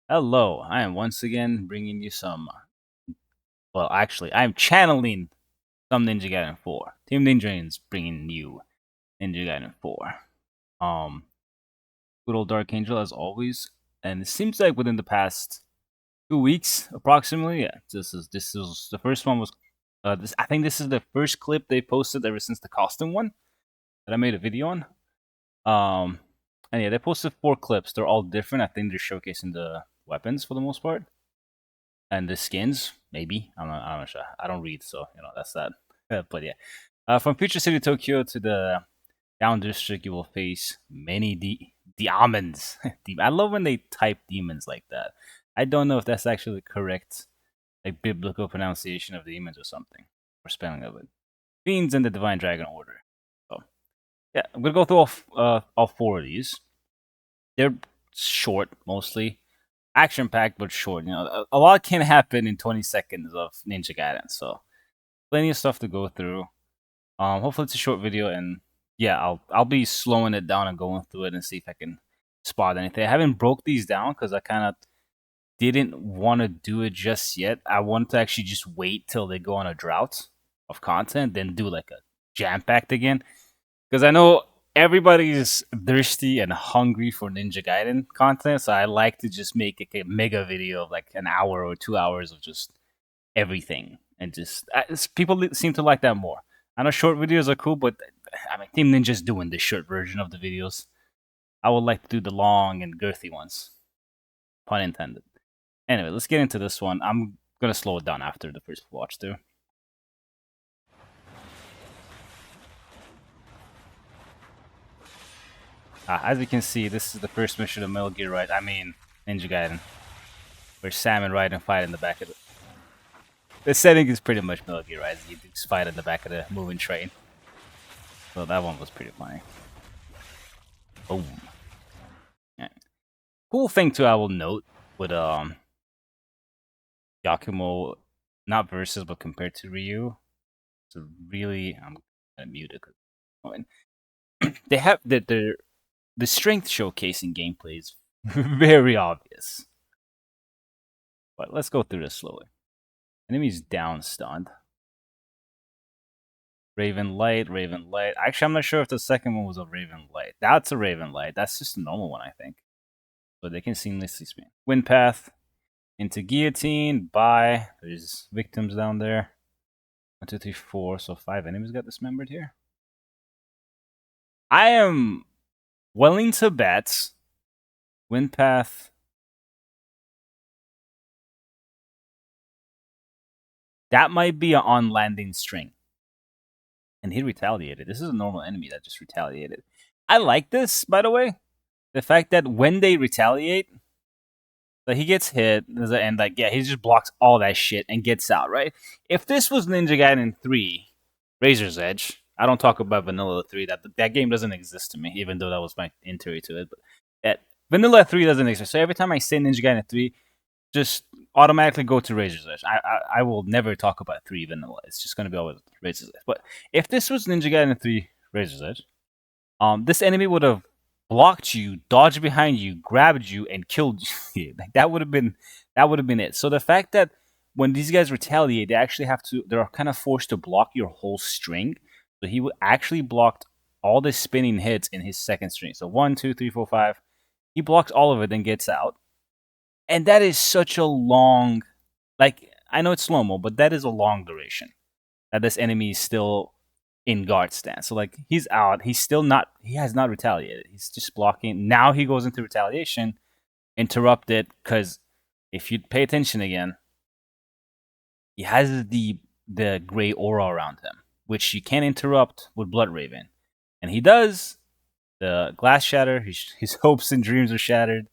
Hello, I am once again bringing you some. Well, actually, I'm channeling some Ninja Gaiden 4. Team Ninja is bringing you Ninja Gaiden 4. Um, Good old Dark Angel as always, and it seems like within the past 2 weeks, approximately. Yeah, this is the first one was. This I think this is the first clip they posted ever since the costume one that I made a video on. Um, and yeah, they posted 4 clips. They're all different. I think they're showcasing the weapons for the most part. And the skins, maybe. I'm not sure. I don't read, so that's that. But yeah, from Future City Tokyo to the Down District, you will face many demons. I love when they type demons like that. I don't know if that's actually the correct like biblical pronunciation of demons or something, or spelling of it. Fiends and the Divine Dragon Order. So yeah, I'm gonna go through all 4 of these. They're short mostly, action packed but short. A lot can happen in 20 seconds of Ninja Gaiden, so plenty of stuff to go through. Hopefully it's a short video, and yeah, I'll be slowing it down and going through it and see if I can spot anything. I haven't broke these down because I kind of didn't want to do it just yet. I wanted to actually just wait till they go on a drought of content, then do like a jam packed again. Because I know everybody's thirsty and hungry for Ninja Gaiden content, so I like to just make like a mega video of like an hour or 2 hours of just everything, and just people seem to like that more. I know short videos are cool, but I mean, Team Ninja's doing the short version of the videos. I would like to do the long and girthy ones, pun intended. Anyway, let's get into this one. I'm gonna slow it down after the first watch through. As you can see, this is the first mission of Metal Gear Right. I mean, Ninja Gaiden, where Sam and Raiden fight in the back of it. The setting is pretty much Metal Gear Rise. You just fight in the back of the moving train. So that one was pretty funny. Boom. Yeah. Cool thing too, I will note with Yakumo, not versus but compared to Ryu. So really, I'm gonna mute it because they have the strength showcasing gameplay is very obvious. But let's go through this slowly. Enemies down stunned. Raven Light, Raven Light. Actually, I'm not sure if the second one was a Raven Light. That's a Raven Light. That's just a normal one, I think. But they can seamlessly spin. Wind Path into Guillotine. Bye. There's victims down there. 1, 2, 3, 4. So 5 enemies got dismembered here. I am willing to bet Wind Path. That might be an on landing string. And he retaliated. This is a normal enemy that just retaliated. I like this, by the way. The fact that when they retaliate, that he gets hit, and like, yeah, he just blocks all that shit and gets out, right? If this was Ninja Gaiden 3, Razor's Edge, I don't talk about Vanilla 3. That game doesn't exist to me, even though that was my entry to it. But Vanilla 3 doesn't exist. So every time I say Ninja Gaiden 3, just automatically go to Razor's Edge. I will never talk about 3 Vanilla. It's just going to be always Razor's Edge. But if this was Ninja Gaiden 3, Razor's Edge, this enemy would have blocked you, dodged behind you, grabbed you, and killed you. Like that would have been it. So the fact that when these guys retaliate, they're kind of forced to block your whole string. So he actually blocked all the spinning hits in his second string. So 1, 2, 3, 4, 5. He blocks all of it, then gets out. And that is such a long, like, I know it's slow mo, but that is a long duration that this enemy is still in guard stance. So like he's out, he has not retaliated. He's just blocking. Now he goes into retaliation, interrupt it, because if you pay attention again, he has the gray aura around him, which you can't interrupt with Blood Raven. And he does. The glass shatter, his hopes and dreams are shattered.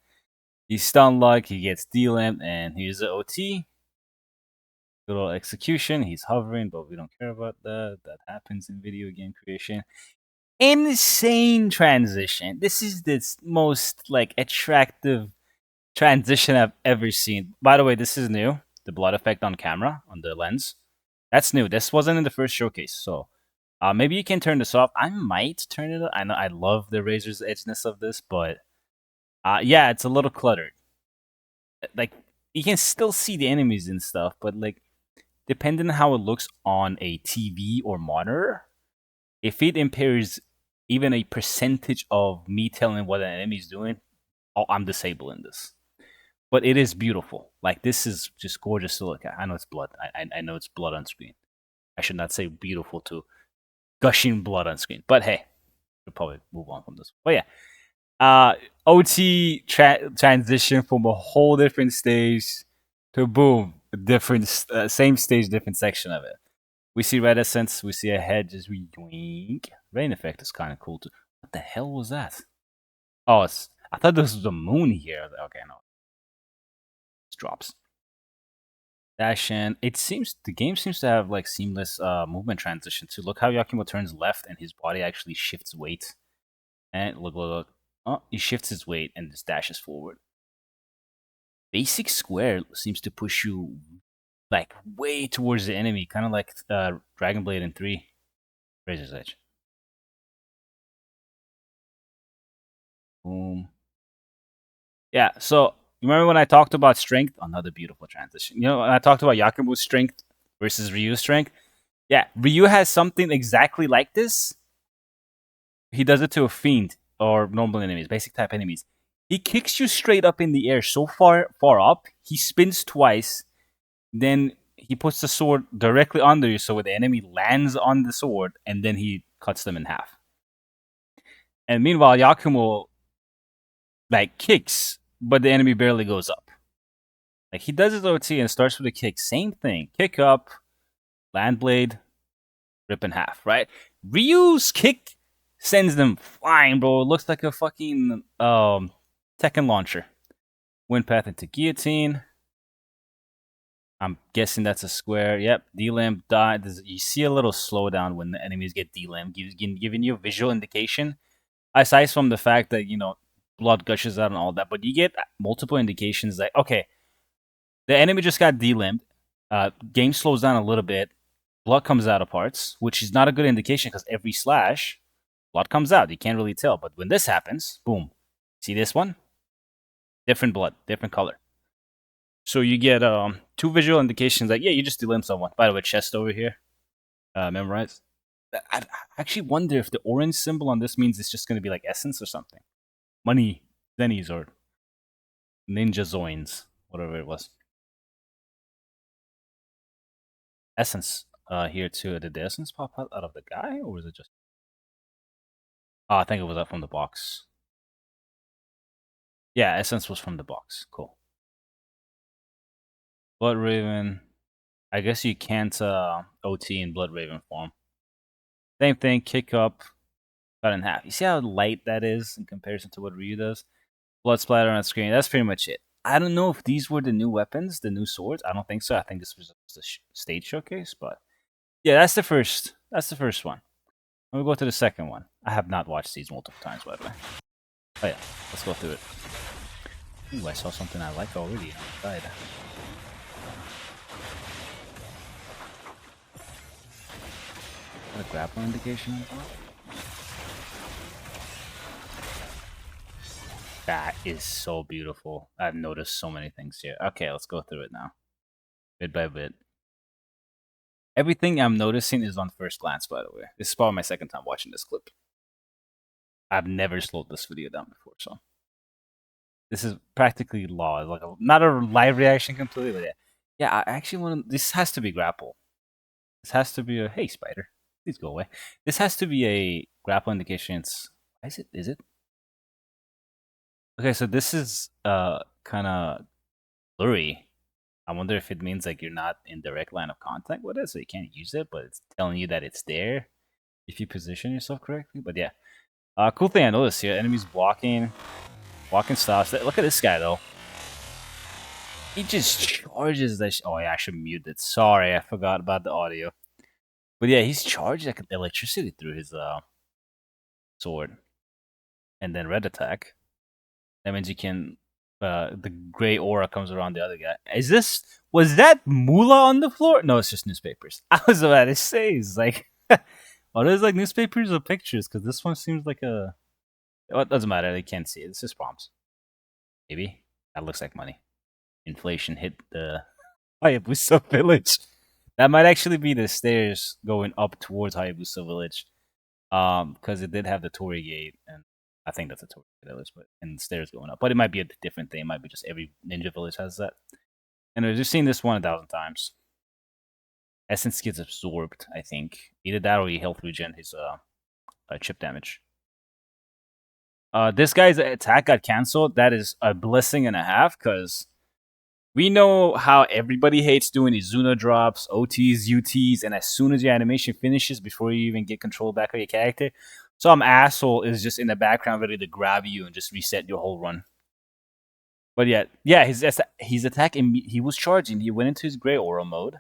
He's stun locked, he gets D-lamped, and here's the OT. Little execution. He's hovering, but we don't care about that. That happens in video game creation. Insane transition. This is the most like attractive transition I've ever seen. By the way, this is new. The blood effect on camera on the lens. That's new. This wasn't in the first showcase, so maybe you can turn this off. I might turn it off. I know I love the razor's edgeness of this, but yeah, it's a little cluttered. like you can still see the enemies and stuff, but like depending on how it looks on a TV or monitor, if it impairs even a percentage of me telling what an enemy is doing, oh, I'm disabling this. But it is beautiful. Like this is just gorgeous to look at. I know it's blood. I know it's blood on screen. I should not say beautiful to gushing blood on screen. But hey, we'll probably move on from this. But yeah, OT transition from a whole different stage to boom, different same stage, different section of it. We see red essence. We see a head just yoink. Rain effect is kind of cool too. What the hell was that? Oh, I thought this was the moon here. Okay, no, it drops. Dash in. It seems the game seems to have like seamless movement transition too. Look how Yakumo turns left and his body actually shifts weight. And look. Oh, he shifts his weight and just dashes forward. Basic square seems to push you like way towards the enemy, kind of like Dragon Blade in 3. Razor's Edge. Boom. Yeah, so remember when I talked about strength? Another beautiful transition. You know, when I talked about Yakumo's strength versus Ryu's strength? Yeah, Ryu has something exactly like this. He does it to a fiend or normal enemies, basic type enemies. He kicks you straight up in the air so far up, he spins twice, then he puts the sword directly under you so the enemy lands on the sword, and then he cuts them in half. And meanwhile, Yakumo like kicks, but the enemy barely goes up. Like he does his OT and starts with a kick. Same thing. Kick up, land blade, rip in half, right? Ryu's kick sends them flying, bro. It looks like a fucking Tekken launcher. Wind path into guillotine. I'm guessing that's a square. Yep, D-Lamp died. You see a little slowdown when the enemies get D-Lamp, giving you a visual indication. Aside from the fact that, you know, blood gushes out and all that, but you get multiple indications that, okay, the enemy just got D-Lamped. Game slows down a little bit. Blood comes out of parts, which is not a good indication because every slash, blood comes out. You can't really tell. But when this happens, boom. See this one? Different blood, different color. So you get two visual indications that, yeah, you just D-Lamp someone. By the way, chest over here. Memorize. I actually wonder if the orange symbol on this means it's just going to be like essence or something. Money, zennies, or ninja zoins, whatever it was. Essence here too. Did the essence pop out of the guy, or was it just? Oh, I think it was up from the box. Yeah, essence was from the box. Cool. Blood Raven. I guess you can't OT in Blood Raven form. Same thing. Kick up, cut in half. You see how light that is in comparison to what Ryu does? Blood splatter on screen. That's pretty much it. I don't know if these were the new weapons, the new swords. I don't think so. I think this was the stage showcase, but yeah, that's the first. That's the first one. We'll go to the second one. I have not watched these multiple times, by the way. Oh yeah, let's go through it. Ooh, I saw something I like already. I died. Is that a grapple indication on top? That is so beautiful. I've noticed so many things here. Okay, let's go through it now. Bit by bit. Everything I'm noticing is on first glance, by the way. This is probably my second time watching this clip. I've never slowed this video down before, so this is practically law. It's like not a live reaction completely, but yeah. Yeah, I actually want to. This has to be grapple. This has to be a. Hey, spider, please go away. This has to be a grapple indication. Is it? Is it? Okay, so this is kind of blurry. I wonder if it means like you're not in direct line of contact with it, so you can't use it, but it's telling you that it's there if you position yourself correctly. But yeah, cool thing I noticed here: enemies walking stops. Look at this guy though. He just charges that. Oh yeah, I should mute it. Sorry, I forgot about the audio. But yeah, he's charged like electricity through his sword, and then red attack. That means you can. The gray aura comes around the other guy. Was that moolah on the floor? No, it's just newspapers. I was about to say, it's like, are those like newspapers or pictures? Because this one seems like a. Well, it doesn't matter. They can't see it. It's just prompts. Maybe that looks like money. inflation hit the Hayabusa village. That might actually be the stairs going up towards Hayabusa village. Because it did have the Torii gate, and I think that's a Torii gate, but and the stairs going up. But it might be a different thing. It might be just every ninja village has that. And we've just seen this 1,000 times. Essence gets absorbed, I think. Either that or he health regen his chip damage. This guy's attack got cancelled. That is a blessing and a half, because we know how everybody hates doing Izuna drops, OTs, UTs, and as soon as your animation finishes, before you even get control back of your character, some asshole is just in the background ready to grab you and just reset your whole run. But yeah, his attack, he was charging. He went into his gray aura mode.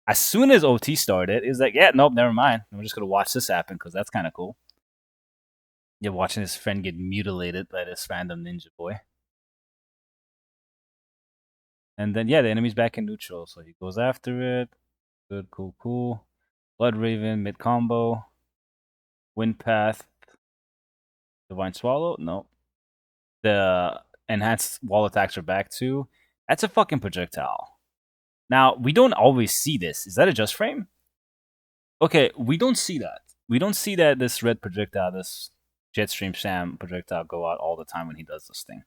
As soon as OT started, he was like, yeah, nope, never mind. I'm just going to watch this happen because that's kind of cool. You're watching his friend get mutilated by this random ninja boy. And then, yeah, the enemy's back in neutral, so he goes after it. Good, cool. Blood Raven, mid combo. Wind Path. Divine Swallow? No. The enhanced wall attacks are back too. That's a fucking projectile. Now, we don't always see this. Is that a just frame? Okay, we don't see that. We don't see that this red projectile, this Jetstream Sam projectile go out all the time when he does this thing.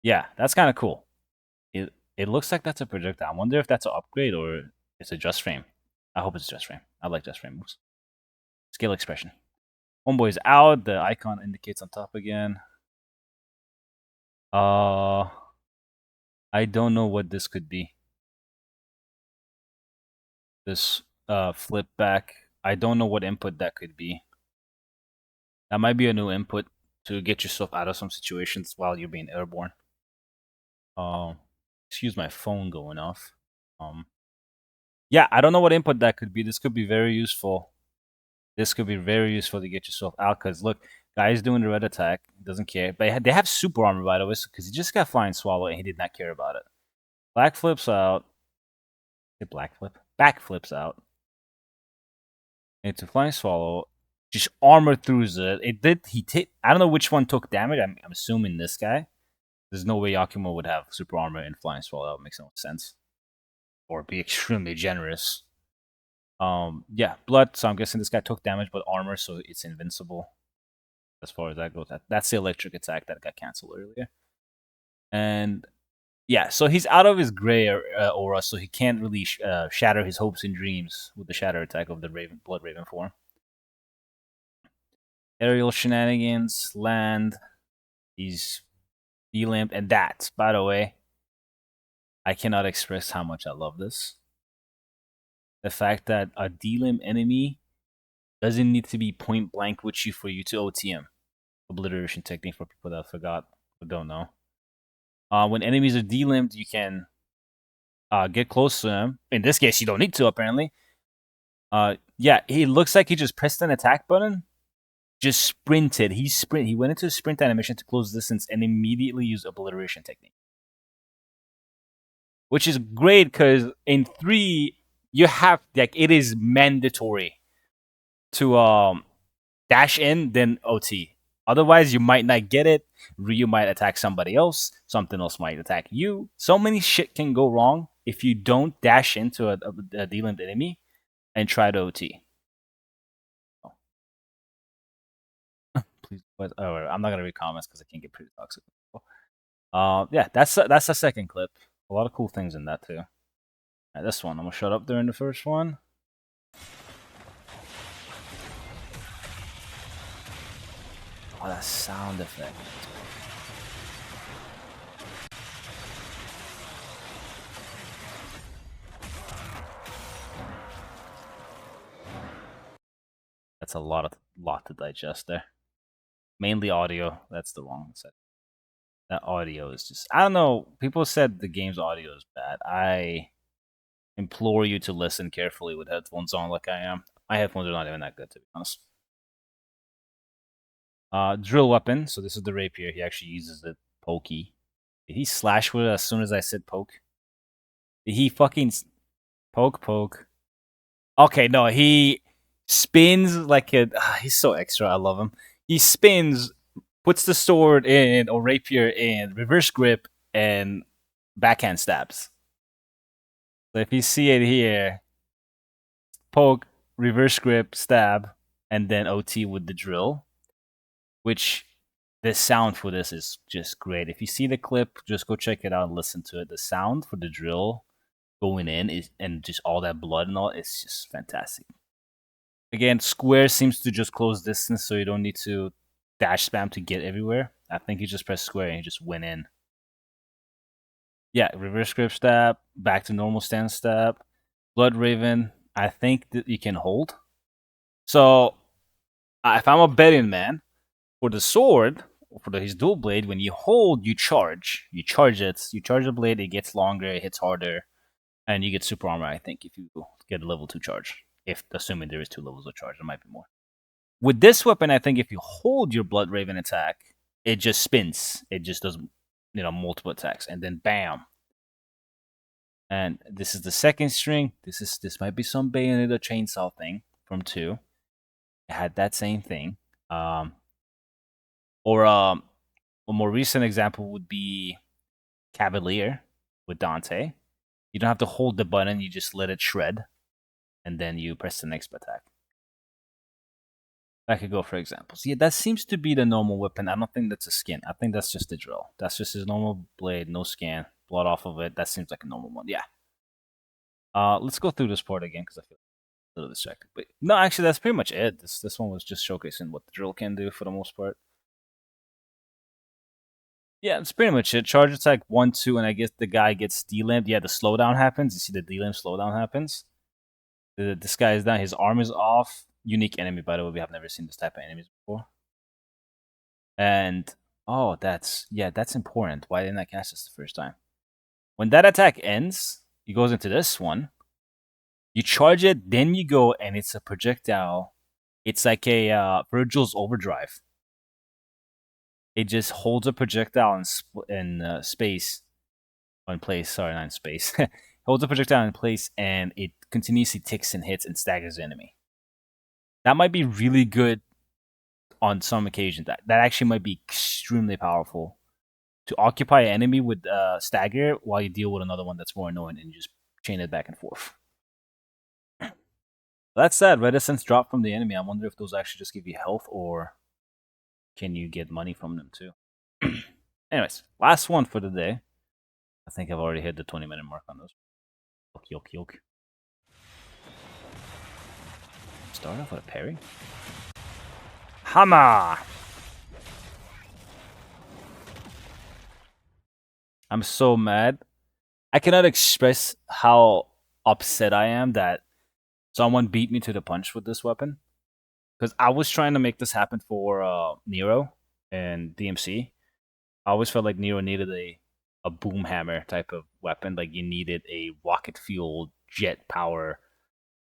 Yeah, that's kind of cool. It looks like that's a projectile. I wonder if that's an upgrade or it's a just frame. I hope it's just frame. I like just frame moves. Scale expression. Homeboy's out. The icon indicates on top again. I don't know what this could be. This flip back. I don't know what input that could be. That might be a new input to get yourself out of some situations while you're being airborne. Excuse my phone going off. Yeah, I don't know what input that could be. This could be very useful. This could be very useful to get yourself out. Because look, guy's doing the red attack. Doesn't care. But they have super armor, by the way, because he just got flying swallow and he did not care about it. Black flips out. Black flip? Back flips out. Into flying swallow. Just armor through it. It did. I don't know which one took damage. I'm assuming this guy. There's no way Yakumo would have super armor and flying swallow. That makes no sense. Or be extremely generous. Yeah, blood. So I'm guessing this guy took damage, but armor, so it's invincible. As far as that goes, that's the electric attack that got canceled earlier. And yeah, so he's out of his gray aura, so he can't really shatter his hopes and dreams with the shatter attack of the blood raven form. Aerial shenanigans, land. He's D-limp, and that, by the way, I cannot express how much I love this. The fact that a D-limp enemy doesn't need to be point blank with you for you to OTM. Obliteration technique for people that forgot or don't know. When enemies are D-limped, you can get close to them. In this case, you don't need to, apparently. Yeah, he looks like he just pressed an attack button, just sprinted. He went into a sprint animation to close distance and immediately used obliteration technique. Which is great because in 3, you have, like, it is mandatory to dash in, then OT. Otherwise, you might not get it. Ryu might attack somebody else. Something else might attack you. So many shit can go wrong if you don't dash into a D-limped enemy and try to OT. Oh. Please, but I'm not gonna read comments because it can get pretty toxic. Yeah, that's the second clip. A lot of cool things in that too. Right, this one, I'm gonna shut up during the first one. Oh, that sound effect. That's a lot to digest there. Mainly audio. That's the wrong set. That audio is just, I don't know. People said the game's audio is bad. I implore you to listen carefully with headphones on like I am. My headphones are not even that good, to be honest. Drill weapon. So this is the rapier. He actually uses the pokey. Did he slash with it as soon as I said poke? Did he fucking poke? Okay, no, he spins like a. He's so extra. I love him. He spins, puts the sword in or rapier in reverse grip, and backhand stabs. So if you see it here, poke, reverse grip, stab, and then OT with the drill, which the sound for this is just great. If you see the clip, just go check it out and listen to it. The sound for the drill going in is, and just all that blood and all, it's just fantastic. Again, square seems to just close distance, so you don't need to dash spam to get everywhere. I think you just press square and you just went in. Yeah, reverse grip stab, back to normal stance stab. Blood Raven, I think that you can hold. So, if I'm a betting man, for the sword, for his dual blade, when you hold, you charge. You charge it. You charge the blade, it gets longer, it hits harder, and you get super armor, I think, if you get a level 2 charge. If assuming there is 2 levels of charge, there might be more. With this weapon, I think if you hold your Blood Raven attack, it just spins. It just does, multiple attacks, and then bam. And this is the second string. This might be some Bayonetta chainsaw thing from 2. It had that same thing. Or a more recent example would be Cavalier with Dante. You don't have to hold the button, you just let it shred, and then you press the next attack. That could go for examples. Yeah, that seems to be the normal weapon. I don't think that's a skin. I think that's just the drill. That's just his normal blade, no scan, blood off of it. That seems like a normal one. Yeah. Let's go through this part again because I feel a little distracted. But no, actually, that's pretty much it. This one was just showcasing what the drill can do for the most part. Yeah, that's pretty much it. Charge attack 1, 2, and I guess the guy gets D-lamped. Yeah, the slowdown happens. You see the D-lamp slowdown happens. This guy is down. His arm is off. Unique enemy, by the way. We have never seen this type of enemies before. And that's important. Why didn't I catch this the first time? When that attack ends, he goes into this one. You charge it, then you go, and it's a projectile. It's like a Virgil's overdrive. It just holds a projectile in space, or in place. Sorry, not in space. Holds a projectile in place, and it continuously ticks and hits and staggers the enemy. That might be really good on some occasions. That actually might be extremely powerful to occupy an enemy with stagger while you deal with another one that's more annoying and you just chain it back and forth. That said, reticence drop from the enemy. I wonder if those actually just give you health or can you get money from them too? Anyways, last one for the day. I think I've already hit the 20-minute mark on those. Yoke. Start off with a parry. Hammer! I'm so mad. I cannot express how upset I am that someone beat me to the punch with this weapon. Because I was trying to make this happen for Nero and DMC. I always felt like Nero needed a boom hammer type of weapon. Like you needed a rocket fueled jet power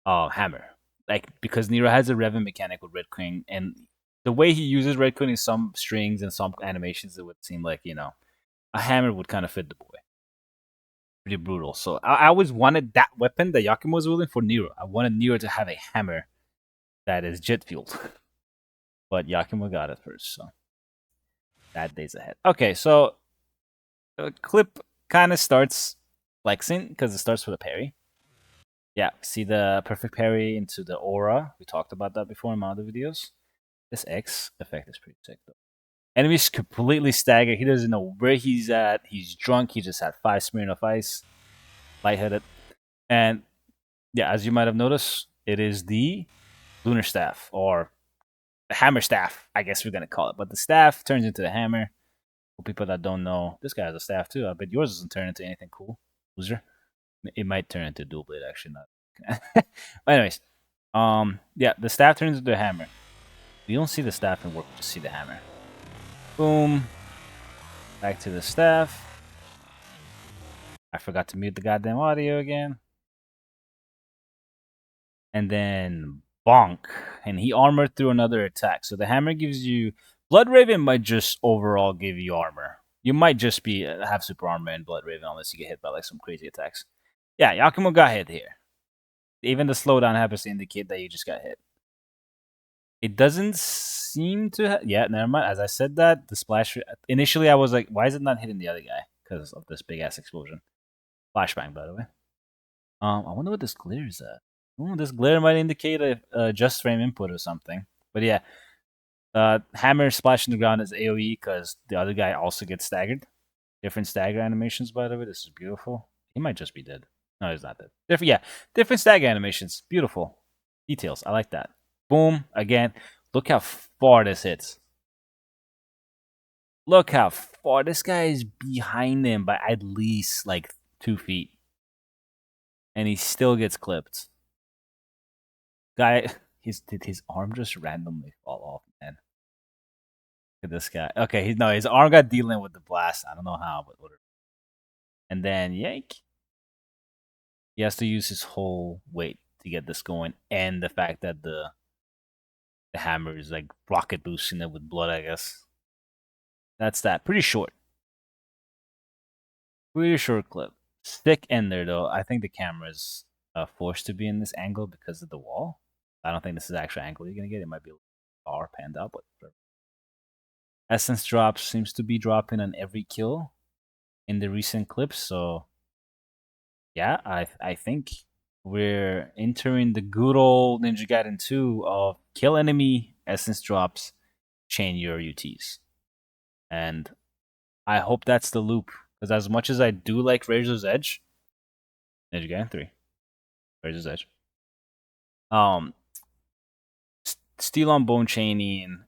hammer. Like because Nero has a revving mechanic with Red Queen, and the way he uses Red Queen in some strings and some animations, it would seem like a hammer would kind of fit the boy. Pretty brutal. So I always wanted that weapon that Yakumo was wielding for Nero. I wanted Nero to have a hammer that is jet fueled, but Yakumo got it first. So that day's ahead. Okay, so the clip kind of starts flexing because it starts with a parry. Yeah, see the perfect parry into the aura. We talked about that before in my other videos. This X effect is pretty sick though. Enemy's completely staggered. He doesn't know where he's at. He's drunk. He just had 5 Smirnoff Ice. Lightheaded. And yeah, as you might have noticed, it is the Lunar Staff, or the Hammer Staff, I guess we're going to call it. But the staff turns into the hammer. For people that don't know, this guy has a staff too. I bet yours doesn't turn into anything cool, loser. It might turn into a dual blade, actually. Not. But anyways, yeah, the staff turns into a hammer. You don't see the staff in work, you just see the hammer. Boom. Back to the staff. I forgot to mute the goddamn audio again. And then bonk. And he armored through another attack. So the hammer gives you... Blood Raven might just overall give you armor. You might just have super armor in Blood Raven unless you get hit by like some crazy attacks. Yeah, Yakumo got hit here. Even the slowdown happens to indicate that you just got hit. It doesn't seem to... Yeah, never mind. As I said that, the splash... Initially, I was like, why is it not hitting the other guy? because of this big ass explosion. Flashbang, by the way. I wonder what this glitter is at. This glitter might indicate a just frame input or something. But yeah, hammer splashing the ground is AoE because the other guy also gets staggered. Different stagger animations, by the way. This is beautiful. He might just be dead. No, he's not dead. Different stagger animations. Beautiful details. I like that. Boom again. Look how far this hits. Look how far this guy is behind him by at least like 2 feet, and he still gets clipped. Guy, did his arm just randomly fall off, man? Look at this guy. Okay, his arm got dealing with the blast. I don't know how, but whatever. And then yank. He has to use his whole weight to get this going, and the fact that the hammer is like rocket boosting it with blood, I guess. That's that. Pretty short. Pretty short clip. Thick ender though. I think the camera's forced to be in this angle because of the wall. I don't think this is the actual angle you're gonna get. It might be a little far panned out, but whatever. Essence drops seems to be dropping on every kill in the recent clips, so yeah, I think we're entering the good old Ninja Gaiden 2 of kill enemy, essence drops, chain your UTs. And I hope that's the loop. Because as much as I do like Razor's Edge, Ninja Gaiden 3, Razor's Edge, Steel on Bone Chaining,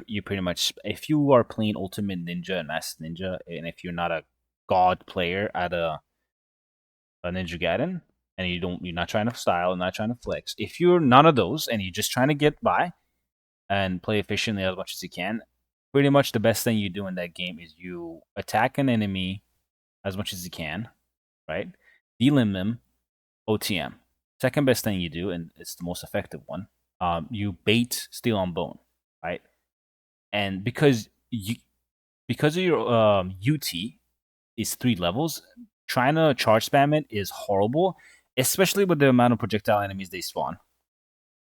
you pretty much, if you are playing Ultimate Ninja and Master Ninja, and if you're not a god player at a Ninja Gaiden, and you're not trying to style, not trying to flex. If you're none of those and you're just trying to get by and play efficiently as much as you can, pretty much the best thing you do in that game is you attack an enemy as much as you can, right? Delim them, OTM. Second best thing you do, and it's the most effective one, you bait Steel on Bone, right? And because of your UT is 3 levels, trying to charge spam it is horrible, especially with the amount of projectile enemies they spawn.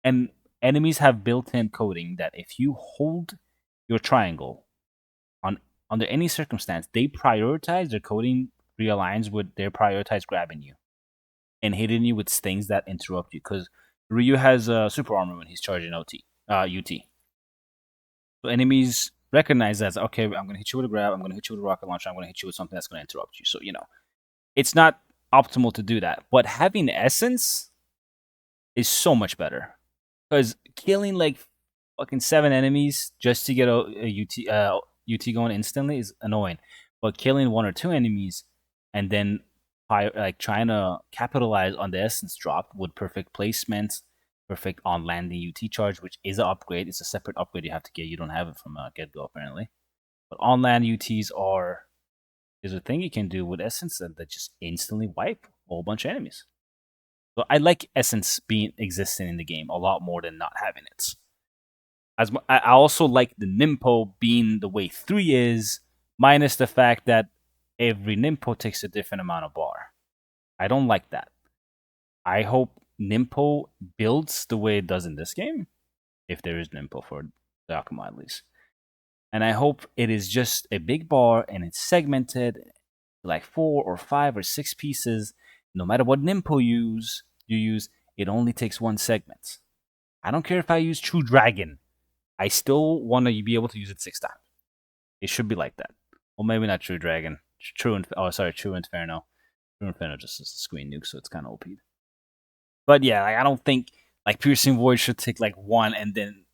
And enemies have built-in coding that if you hold your triangle under any circumstance, they prioritize, their coding realigns with their prioritize grabbing you and hitting you with stings that interrupt you. Because Ryu has super armor when he's charging UT. So enemies recognize that, okay, I'm going to hit you with a grab, I'm going to hit you with a rocket launcher, I'm going to hit you with something that's going to interrupt you. So, it's not optimal to do that. But having essence is so much better. Because killing like fucking 7 enemies just to get a UT going instantly is annoying. But killing 1 or 2 enemies and then like trying to capitalize on the essence drop with perfect placement, perfect on landing UT charge, which is an upgrade. It's a separate upgrade you have to get. You don't have it from get go apparently. But on land UTs is a thing you can do with essence that just instantly wipe a whole bunch of enemies. So I like essence being existing in the game a lot more than not having it. I also like the Nimpo being the way 3 is, minus the fact that every Nimpo takes a different amount of bar. I don't like that. I hope Nimpo builds the way it does in this game, if there is Nimpo for Yakumo at least. And I hope it is just a big bar and it's segmented like 4 or 5 or 6 pieces. No matter what Nimpo you use, it only takes 1 segment. I don't care if I use True Dragon. I still want to be able to use it 6 times. It should be like that. Well, maybe not True Dragon. True Inferno. True Inferno just is a screen nuke, so it's kind of OP. But yeah, I don't think like Piercing Void should take like 1 and then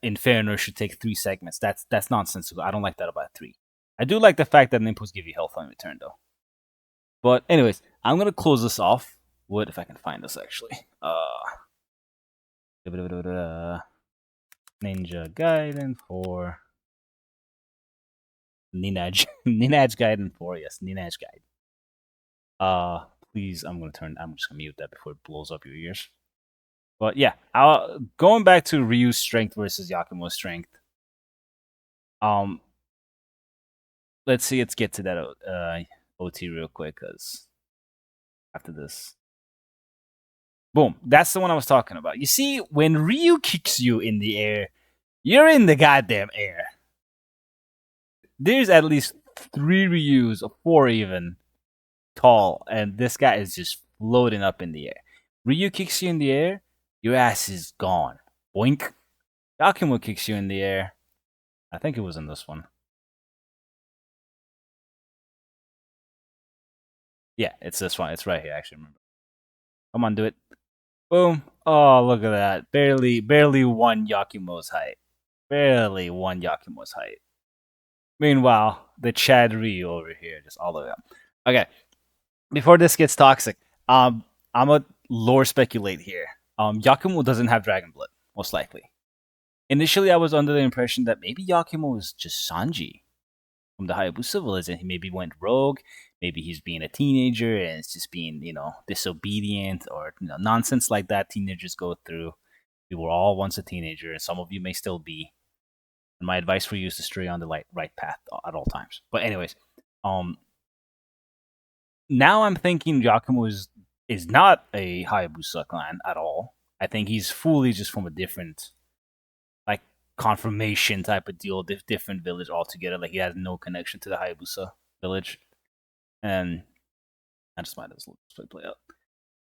Inferno should take 3 segments. That's nonsensical. I don't like that about 3. I do like the fact that Nimpos give you health on return though. But anyways, I'm gonna close this off with, if I can find this actually. Ninja Gaiden 4. Ninaj Gaiden 4, yes, Ninaj Gaiden. Please, I'm just gonna mute that before it blows up your ears. But yeah, going back to Ryu's strength versus Yakumo's strength. Let's get to that OT real quick, cause after this, boom, that's the one I was talking about. You see, when Ryu kicks you in the air, you're in the goddamn air. There's at least three Ryus, or four even, tall, and this guy is just floating up in the air. Ryu kicks you in the air, your ass is gone. Boink. Yakumo kicks you in the air. I think it was in this one. Yeah, it's this one. It's right here. I actually remember. Come on, do it. Boom. Oh, look at that. Barely one Yakumo's height. Barely one Yakumo's height. Meanwhile, the Chad Ryu over here, just all of them. Okay, before this gets toxic, I'm a lore speculate here. Yakumo doesn't have dragon blood, most likely. Initially, I was under the impression that maybe Yakumo was just Sanji from the Hayabusa village, and he maybe went rogue. Maybe he's being a teenager and it's just being, disobedient or nonsense like that teenagers go through. We were all once a teenager, and some of you may still be. And my advice for you is to stay on the right path at all times. But anyways, um, now I'm thinking Yakumo is not a Hayabusa clan at all. I think he's fully just from a different, like, confirmation type of deal, different village altogether. Like, he has no connection to the Hayabusa village, and I just might as well play out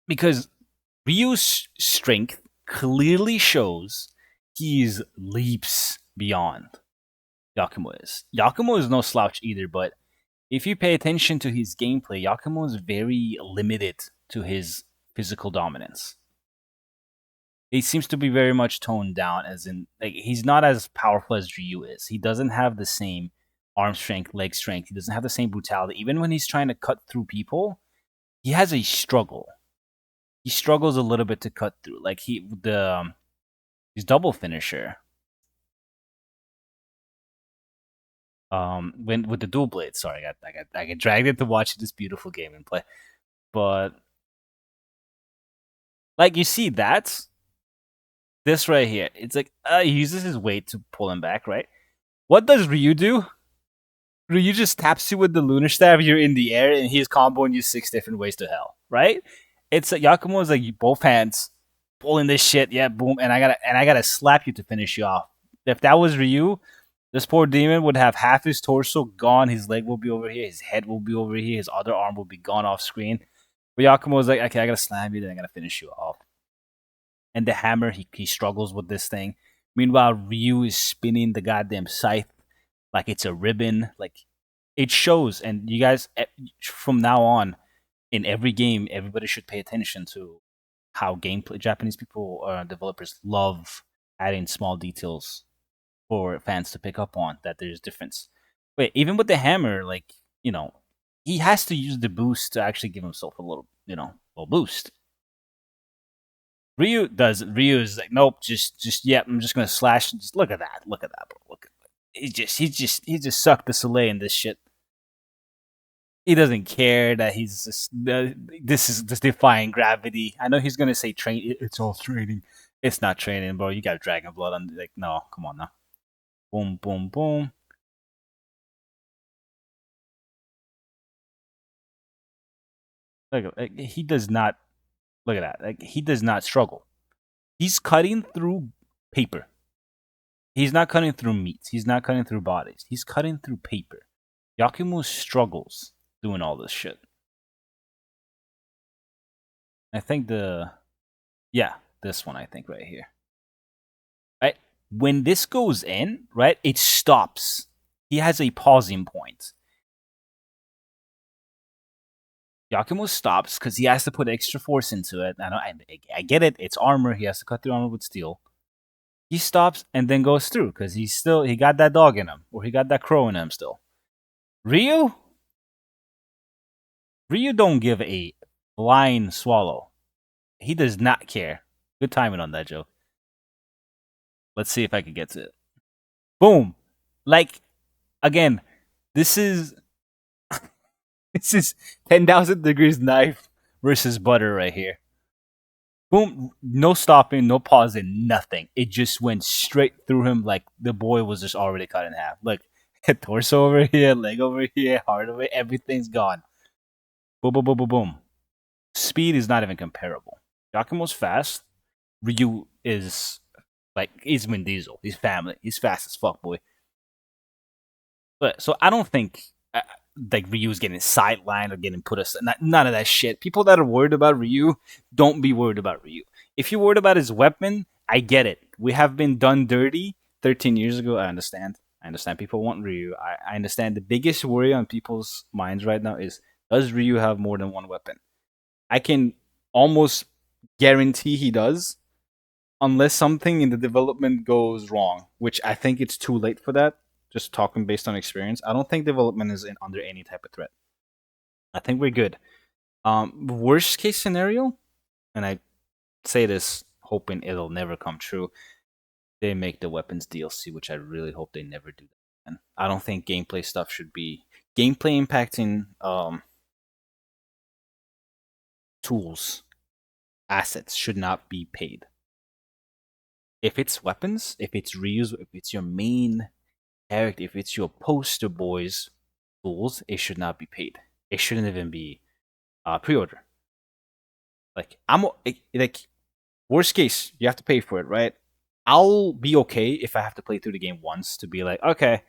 because Ryu's strength clearly shows he's leaps beyond Yakumo is. Yakumo is no slouch either, but if you pay attention to his gameplay, Yakumo is very limited to his physical dominance. He seems to be very much toned down, as in, like, he's not as powerful as Ryu is. He doesn't have the same arm strength, leg strength. He doesn't have the same brutality. Even when he's trying to cut through people, he has a struggle. He struggles a little bit to cut through. Like, his double finisher, when with the dual blades. Sorry, I got dragged into watching this beautiful game and play, but like, you see that this right here, it's like, he uses his weight to pull him back, right? What does Ryu do? Ryu just taps you with the lunar staff. You're in the air, and he's comboing you 6 different ways to hell, right? It's like Yakumo is like both hands pulling this shit, yeah, boom, and I gotta slap you to finish you off. If that was Ryu, this poor demon would have half his torso gone. His leg will be over here. His head will be over here. His other arm will be gone off screen. But Yakumo is like, okay, I gotta slam you, then I gotta finish you off. And the hammer, he struggles with this thing. Meanwhile, Ryu is spinning the goddamn scythe like it's a ribbon. Like, it shows. And you guys, from now on, in every game, everybody should pay attention to how gameplay Japanese people, developers, love adding small details for fans to pick up on, that there's difference. Wait, even with the hammer, like, he has to use the boost to actually give himself a little boost. Ryu is like, nope, just yeah, I'm just gonna slash. Just look at that, bro. Look at that. He just sucked the Soleil in this shit. He doesn't care that he's just, this is just defying gravity. I know he's gonna say train. It's all training. It's not training, bro. You got dragon blood on. Like, no, come on now. Boom, boom, boom. Like, he does not. Look at that. Like, he does not struggle. He's cutting through paper. He's not cutting through meat. He's not cutting through bodies. He's cutting through paper. Yakumo struggles doing all this shit. I think this one, I think, right here. Right? When this goes in, right, it stops. He has a pausing point. Yakumo stops because he has to put extra force into it. I get it. It's armor. He has to cut through armor with steel. He stops and then goes through because he got that dog in him, or he got that crow in him still. Ryu don't give a flying swallow. He does not care. Good timing on that, Joe. Let's see if I can get to it. Boom. Like, again, this is 10,000 degrees knife versus butter right here. Boom. No stopping, no pausing, nothing. It just went straight through him like the boy was just already cut in half. Look, torso over here, leg over here, heart over here, everything's gone. Boom, boom, boom, boom, boom. Speed is not even comparable. Yakumo's fast. Ryu is like, he's Vin Diesel. He's family. He's fast as fuck, boy. But so I don't think uh, like Ryu's getting sidelined or getting put aside. None of that shit. People that are worried about Ryu, don't be worried about Ryu. If you're worried about his weapon, I get it. We have been done dirty 13 years ago. I understand. I understand people want Ryu. I understand the biggest worry on people's minds right now is, does Ryu have more than one weapon? I can almost guarantee he does, unless something in the development goes wrong, which I think it's too late for that. Just talking based on experience, I don't think development is under any type of threat. I think we're good. Worst case scenario, and I say this hoping it'll never come true, they make the weapons DLC, which I really hope they never do. And I don't think gameplay stuff should be gameplay impacting tools, assets should not be paid. If it's weapons, if it's reuse, if it's your main character, if it's your poster boys tools, it should not be paid. It shouldn't even be pre-order. Like like worst case, you have to pay for it, right? I'll be okay if I have to play through the game once to be like, okay,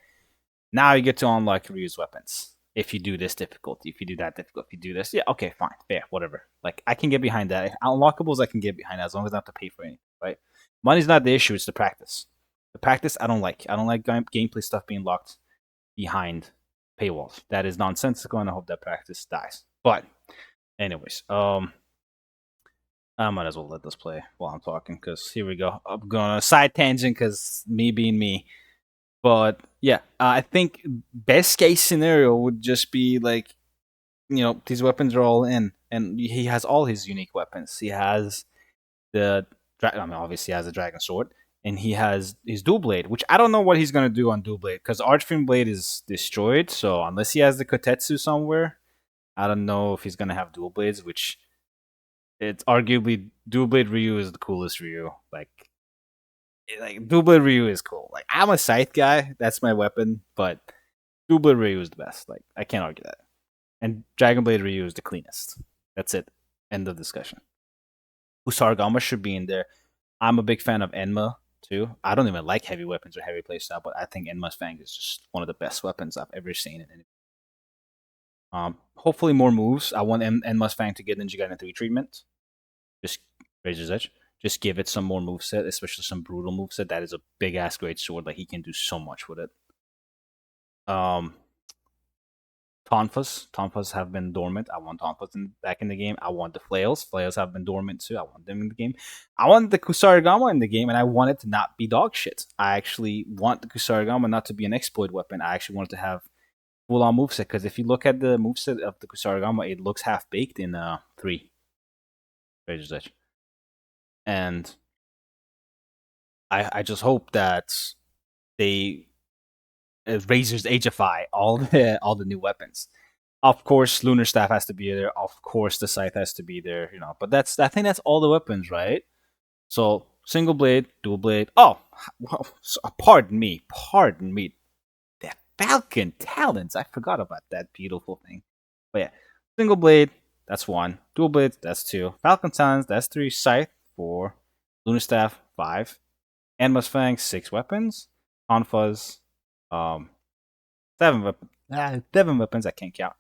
now you get to unlock reuse weapons. If you do this difficulty, if you do that difficult, if you do this, yeah, okay, fine, fair, whatever. Like I can get behind that. Unlockables, I can get behind that as long as I don't have to pay for anything, right? Money's not the issue; it's the practice. The practice I don't like. I don't like gameplay stuff being locked behind paywalls. That is nonsensical, and I hope that practice dies. But, anyways, I might as well let this play while I'm talking because here we go. I'm going on a side tangent because me being me. But yeah, I think best case scenario would just be like, these weapons are all in, and he has all his unique weapons. He has the, obviously he has the dragon sword, and he has his dual blade, which I don't know what he's gonna do on dual blade because Archfiend blade is destroyed. So unless he has the Kotetsu somewhere, I don't know if he's gonna have dual blades. Which it's arguably dual blade Ryu is the coolest Ryu. Like dual blade Ryu is cool. Like I'm a scythe guy, that's my weapon, but dual blade Ryu is the best. Like I can't argue that. And Dragon Blade Ryu is the cleanest. That's it. End of discussion. Usaragama should be in there. I'm a big fan of Enma too. I don't even like heavy weapons or heavy playstyle, but I think Enma's Fang is just one of the best weapons I've ever seen. Hopefully more moves. I want Enma's Fang to get Ninja Gaiden 3 treatment. Just Razor's Edge. Just give it some more moveset, especially some brutal moveset. That is a big ass great sword. Like he can do so much with it. Um, Tonfas have been dormant. I want Tonfas back in the game. I want the flails. Flails have been dormant too. I want them in the game. I want the Kusarigama in the game, and I want it to not be dog shit. I actually want the Kusarigama not to be an exploit weapon. I actually want it to have full on moveset, because if you look at the moveset of the Kusarigama, it looks half baked in 3. Razor's Edge. And I just hope that they Razor's Ageify all the new weapons. Of course, Lunar Staff has to be there. Of course, the Scythe has to be there. But I think that's all the weapons, right? So single blade, dual blade. Oh, well, pardon me. The Falcon Talons. I forgot about that beautiful thing. But yeah, single blade, that's 1. Dual blade, that's 2. Falcon Talons, that's 3. Scythe, 4. Lunar Staff, 5. Enma's Fang, 6 weapons. Tonfas, 7 weapons. 7 weapons, I can't count.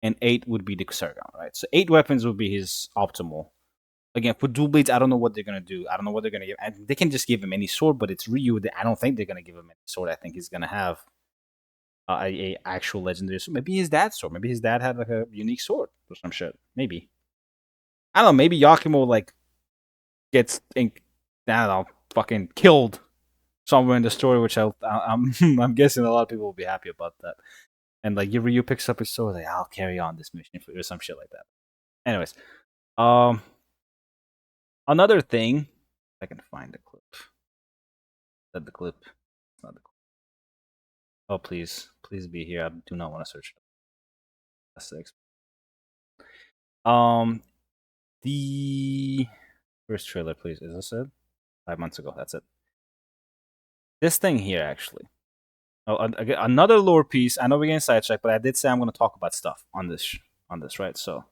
And 8 would be the Kusarigama, right? So 8 weapons would be his optimal. Again, for dual blades, I don't know what they're gonna do. I don't know what they're gonna give. And they can just give him any sword, but it's Ryu. I don't think they're gonna give him any sword. I think he's gonna have a actual legendary sword. Maybe his dad's sword. Maybe his dad had like a unique sword or some shit. Maybe. I don't know. Maybe Yakumo like gets I don't know, fucking killed somewhere in the story, which I'm guessing a lot of people will be happy about that. And like Ryu picks up his sword, like I'll carry on this mission for you or some shit like that. Anyways, another thing, I can find the clip. Is that the clip? It's not the clip. Oh please be here. I do not want to search. That's 6. The first trailer, please. Is this it? 5 months ago. That's it. This thing here, actually. Oh, another lore piece. I know we're getting sidetracked, but I did say I'm going to talk about stuff on this, right? So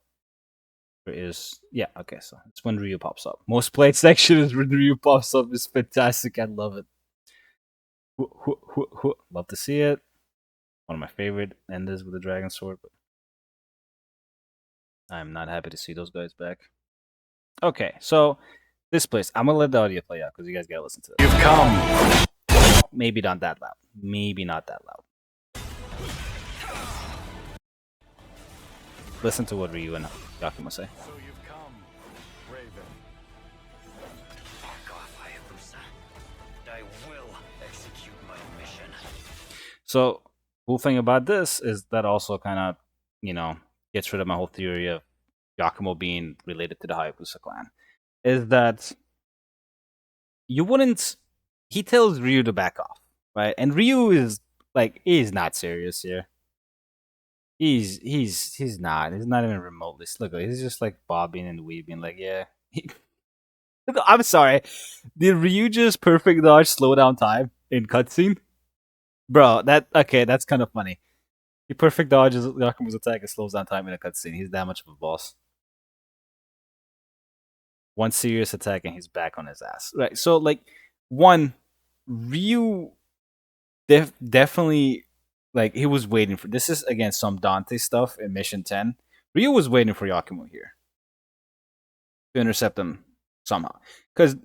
there is, yeah, okay. So it's when Ryu pops up. Most played section is when Ryu pops up. It's fantastic. I love it. Love to see it. One of my favorite enders with the dragon sword, but I'm not happy to see those guys back. Okay, so this place, I'm gonna let the audio play out because you guys gotta listen to this. You've come. Maybe not that loud. Maybe not that loud. Listen to what Ryu and Yakumo say. So you've come, Raven. Back off, Hayabusa. I will execute my mission. So, cool thing about this is that also kind of, gets rid of my whole theory of Yakumo being related to the Hayabusa clan. Is that you wouldn't. He tells Ryu to back off, right? And Ryu is he's not serious here. He's not. He's not even remotely. Look, he's just like bobbing and weaving. Like, yeah. I'm sorry. Did Ryu just perfect dodge slow down time in cutscene? Bro, that's kind of funny. He perfect dodges Yakumo's attack and slows down time in a cutscene. He's that much of a boss. One serious attack and he's back on his ass. Right. So one, Ryu definitely he was waiting for this. Is again some Dante stuff in Mission 10. Ryu was waiting for Yakumo here to intercept him somehow. Because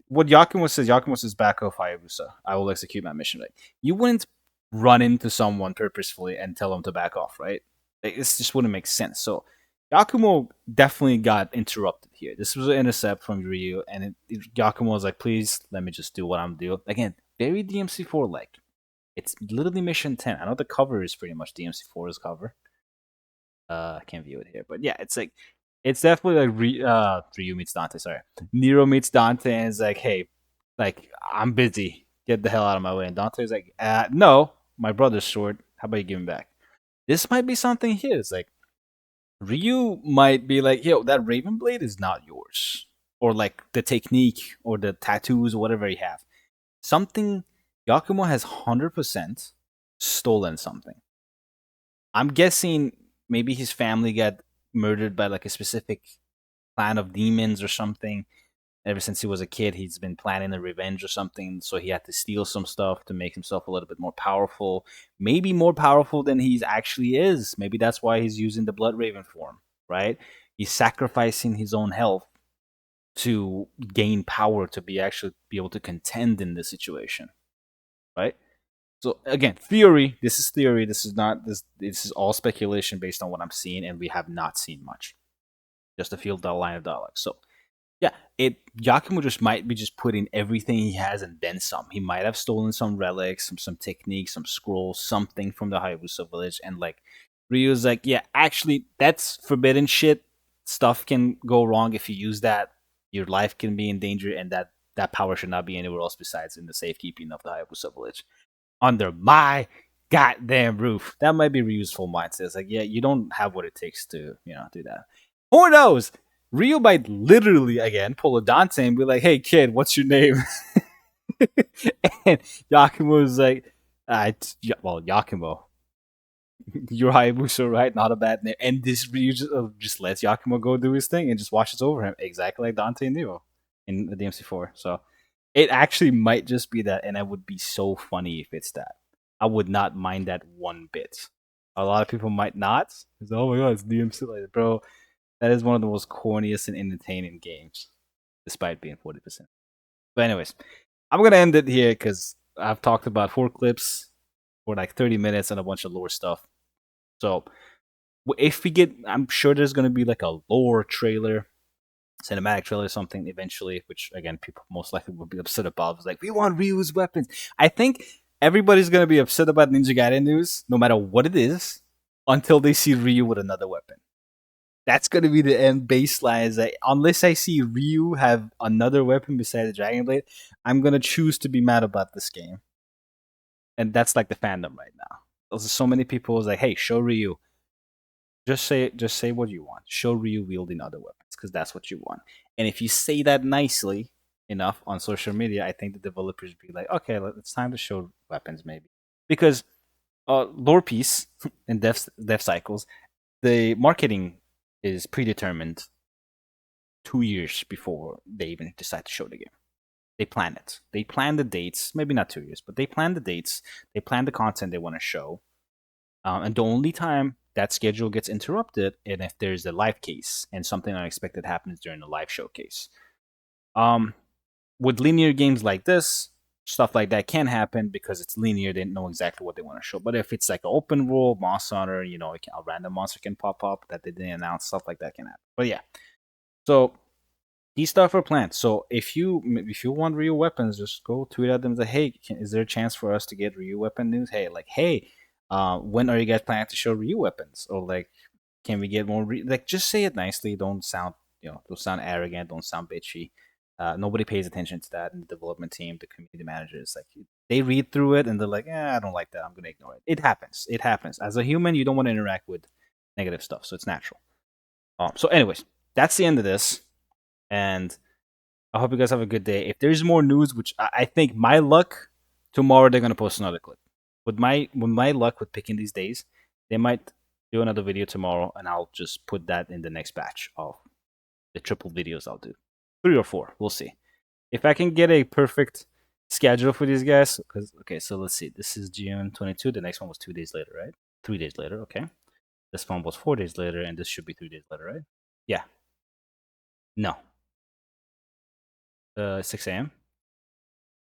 what Yakumo says back off Hayabusa. I will execute my mission. Right? You wouldn't run into someone purposefully and tell them to back off, right? This just wouldn't make sense. So Yakumo definitely got interrupted here. This was an intercept from Ryu, and Yakumo was like, please let me just do what I'm doing. Again, very DMC4 like. It's literally Mission 10. I know the cover is pretty much DMC4's cover. I can't view it here, but yeah, it's definitely Ryu meets Dante. Sorry, Nero meets Dante, and it's like, hey, I'm busy. Get the hell out of my way. And Dante's like, no, my brother's sword. How about you give him back? This might be something here. It's like Ryu might be like, yo, that Raven blade is not yours, or like the technique or the tattoos or whatever you have. Something Yakumo has 100% stolen something. I'm guessing maybe his family got murdered by a specific clan of demons or something. Ever since he was a kid, he's been planning a revenge or something, so he had to steal some stuff to make himself a little bit more powerful. Maybe more powerful than he actually is. Maybe that's why he's using the Blood Raven form, right? He's sacrificing his own health to gain power to be able to contend in this situation, right? So again, theory. This is theory. This is not this. This is all speculation based on what I'm seeing, and we have not seen much. Just a field line of dialogue. So yeah, Yakumo just might be just putting everything he has and then some. He might have stolen some relics, some techniques, some scrolls, something from the Hayabusa village, and Ryu's like, yeah, actually, that's forbidden shit. Stuff can go wrong if you use that. Your life can be in danger, and that power should not be anywhere else besides in the safekeeping of the Hayabusa village. Under my goddamn roof. That might be Ryu's full mindset. It's like, yeah, you don't have what it takes to, do that. Who knows? Ryu might literally, again, pull a Dante and be like, hey, kid, what's your name? And Yakumo's like, Yakumo. You're Hayabusa, right? Not a bad name. And this Ryu just lets Yakumo go do his thing and just washes over him, exactly like Dante and Nero in the DMC4. So it actually might just be that, and it would be so funny if it's that. I would not mind that one bit. A lot of people might not. It's, oh my god, it's DMC, like, bro. That is one of the most corniest and entertaining games, despite being 40%. But anyways, I'm gonna end it here because I've talked about 4 clips for 30 minutes and a bunch of lore stuff. So if we get, I'm sure there's gonna be a lore trailer, cinematic trailer or something eventually, which again people most likely will be upset about. It's like, we want Ryu's weapons. I think everybody's gonna be upset about Ninja Gaiden news, no matter what it is, until they see Ryu with another weapon. That's gonna be the end baseline. Is that unless I see Ryu have another weapon besides the Dragon Blade, I'm gonna choose to be mad about this game. And that's the fandom right now. There's so many people who's like, hey, show Ryu. Just say what you want. Show Ryu wielding other weapons because that's what you want. And if you say that nicely enough on social media, I think the developers be like, okay, it's time to show weapons maybe. Because lore piece and dev cycles, the marketing is predetermined 2 years before they even decide to show the game. They plan it. They plan the dates, maybe not 2 years, but they plan the dates. They plan the content they want to show. And the only time that schedule gets interrupted is if there's a live case and something unexpected happens during the live showcase. Um, with linear games like this, stuff like that can happen because it's linear. They know exactly what they want to show. But if it's like an open world Monster Hunter, a random monster can pop up that they didn't announce. Stuff like that can happen. But yeah, so these stuff are planned. So if you want Ryu weapons, just go tweet at them. Say, hey, is there a chance for us to get Ryu weapon news? Hey, when are you guys planning to show Ryu weapons? Or like, can we get more? Like, just say it nicely. Don't sound arrogant. Don't sound bitchy. Nobody pays attention to that in the development team, the community managers. Like, they read through it and they're like, I don't like that. I'm gonna ignore it. It happens. It happens. As a human, you don't want to interact with negative stuff, so it's natural. So, anyways, that's the end of this, and I hope you guys have a good day. If there's more news, which I think my luck, tomorrow they're gonna post another clip. With my luck with picking these days, they might do another video tomorrow, and I'll just put that in the next batch of the triple videos I'll do. 3 or 4, we'll see. If I can get a perfect schedule for these guys, because okay, so let's see. This is June 22. The next one was 2 days later, right? 3 days later, okay. This one was 4 days later, and this should be 3 days later, right? Yeah. No. 6 a.m.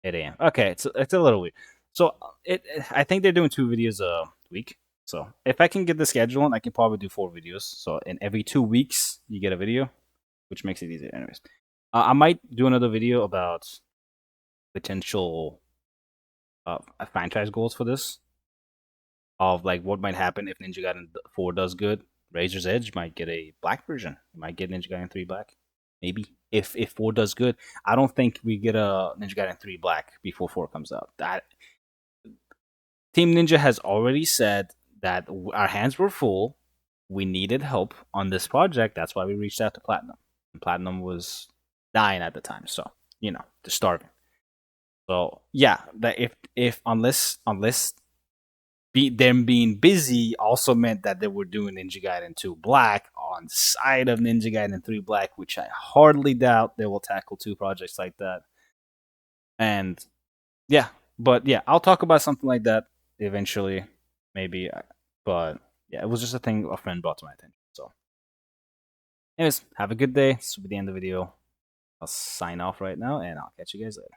8 a.m. Okay, it's a little weird. So I think they're doing 2 videos a week. So if I can get the schedule, I can probably do 4 videos. So in every 2 weeks, you get a video, which makes it easier. Anyways, I might do another video about potential franchise goals for this, of like what might happen if Ninja Gaiden 4 does good. Razor's Edge might get a black version. You might get Ninja Gaiden 3 black. Maybe if 4 does good. I don't think we get a Ninja Gaiden 3 black before 4 comes out. That Team Ninja has already said that our hands were full. We needed help on this project. That's why we reached out to Platinum. And Platinum was dying at the time, so they're starving. So yeah, that if unless them being busy also meant that they were doing Ninja Gaiden 2 Black on side of Ninja Gaiden 3 Black, which I hardly doubt they will tackle 2 projects like that. And yeah, but yeah, I'll talk about something like that eventually, maybe. But yeah, it was just a thing a friend brought to my attention. So, anyways, have a good day. This will be the end of the video. I'll sign off right now, and I'll catch you guys later.